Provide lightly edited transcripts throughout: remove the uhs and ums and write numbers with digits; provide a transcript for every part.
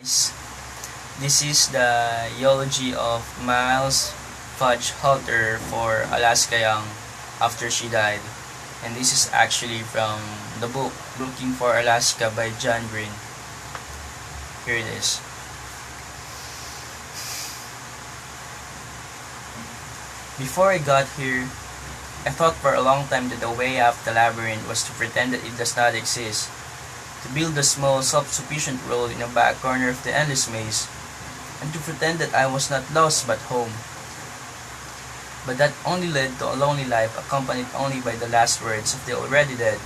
This is the eulogy of Miles Pudge Halter for Alaska Young after she died. And this is actually from the book Looking for Alaska by John Green. Here it is. Before I got here, I thought for a long time that the way out of the labyrinth was to pretend that it does not exist, to build a small, self-sufficient world in a back corner of the endless maze, and to pretend that I was not lost but home. But that only led to a lonely life accompanied only by the last words of the already dead.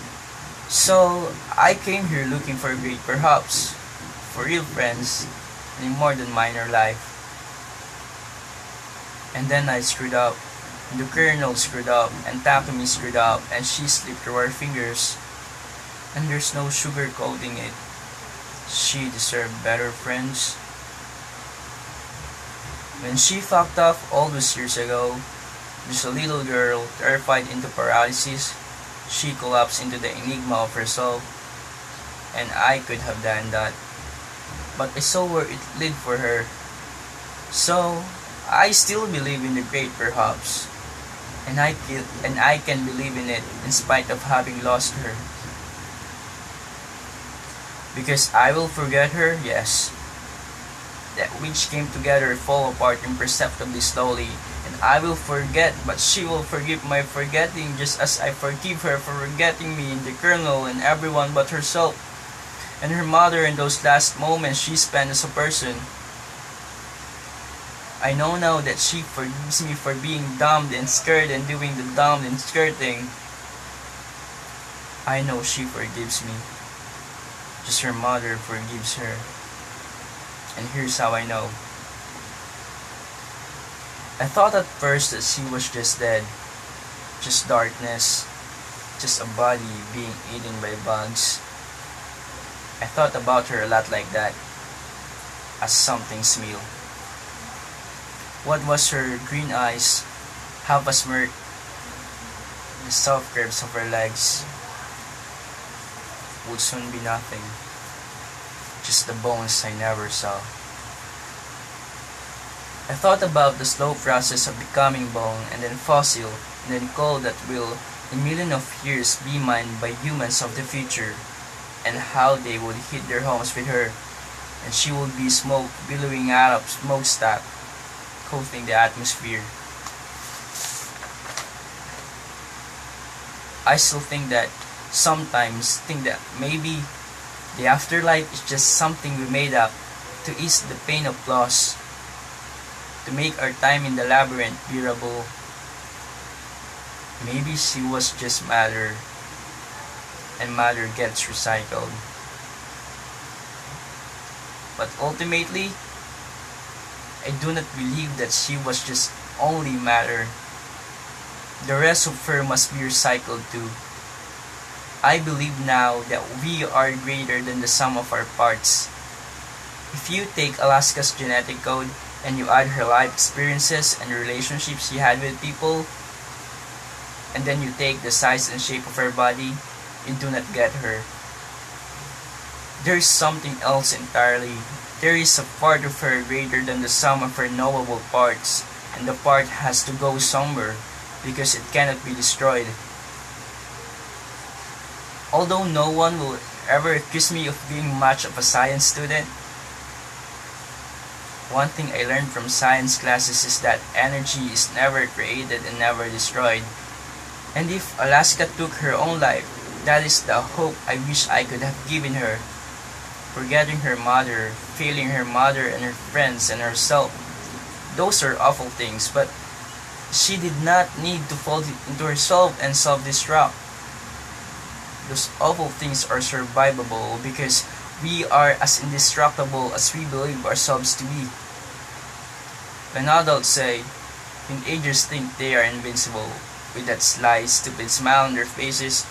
So, I came here looking for great perhaps, for real friends, and a more than minor life. And then I screwed up. The Colonel screwed up, and Takumi screwed up, and she slipped through her fingers. And there's no sugar coating it. She deserved better friends. When she fucked up all those years ago, just a little girl, terrified into paralysis, she collapsed into the enigma of herself. And I could have done that. But I saw where it led for her. So, I still believe in the great perhaps. And I can believe in it in spite of having lost her. Because I will forget her, yes. That which came together fall apart imperceptibly slowly, and I will forget, but she will forgive my forgetting just as I forgive her for forgetting me and the Colonel and everyone but herself, and her mother in those last moments she spent as a person. I know now that she forgives me for being dumb and scared and doing the dumb and scared thing. I know she forgives me. Just her mother forgives her. And here's how I know. I thought at first that she was just dead. Just darkness. Just a body being eaten by bugs. I thought about her a lot like that. As something's meal. What was her green eyes, half a smirk, the soft curves of her legs would soon be nothing, just the bones I never saw. I thought about the slow process of becoming bone and then fossil and then coal that will, in millions of years, be mined by humans of the future, and how they would hit their homes with her, and she would be smoke billowing out of smokestack, coating the atmosphere. I still sometimes think that maybe the afterlife is just something we made up to ease the pain of loss, to make our time in the labyrinth bearable. Maybe she was just matter, and matter gets recycled. But ultimately, I do not believe that she was just only matter. The rest of her must be recycled too. I believe now that we are greater than the sum of our parts. If you take Alaska's genetic code and you add her life experiences and relationships she had with people, and then you take the size and shape of her body, you do not get her. There is something else entirely. There is a part of her greater than the sum of her knowable parts, and the part has to go somewhere, because it cannot be destroyed. Although no one will ever accuse me of being much of a science student, one thing I learned from science classes is that energy is never created and never destroyed. And if Alaska took her own life, that is the hope I wish I could have given her. Forgetting her mother, failing her mother and her friends and herself. Those are awful things, but she did not need to fall into herself and self-destruct. Those awful things are survivable because we are as indestructible as we believe ourselves to be. When adults say, teenagers think they are invincible, with that sly, stupid smile on their faces,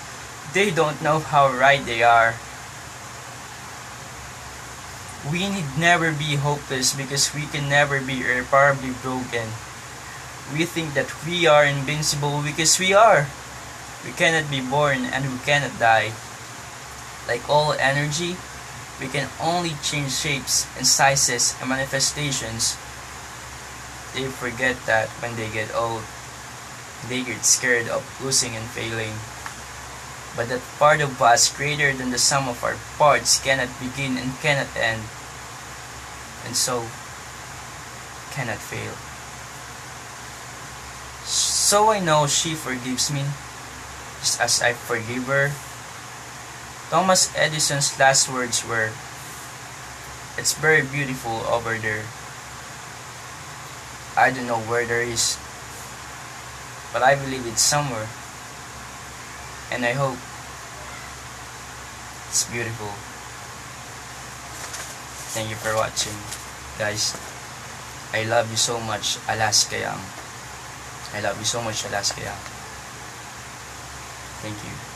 they don't know how right they are. We need never be hopeless because we can never be irreparably broken. We think that we are invincible because we are. We cannot be born and we cannot die. Like all energy, we can only change shapes and sizes and manifestations, they forget that when they get old, they get scared of losing and failing. But that part of us greater than the sum of our parts cannot begin and cannot end, and so cannot fail. So I know she forgives me, just as I forgive her. Thomas Edison's last words were, "It's very beautiful over there." I don't know where there is, but I believe it's somewhere, and I hope it's beautiful. Thank you for watching, guys. I love you so much, Alaska Young. I love you so much, Alaska Young. Thank you.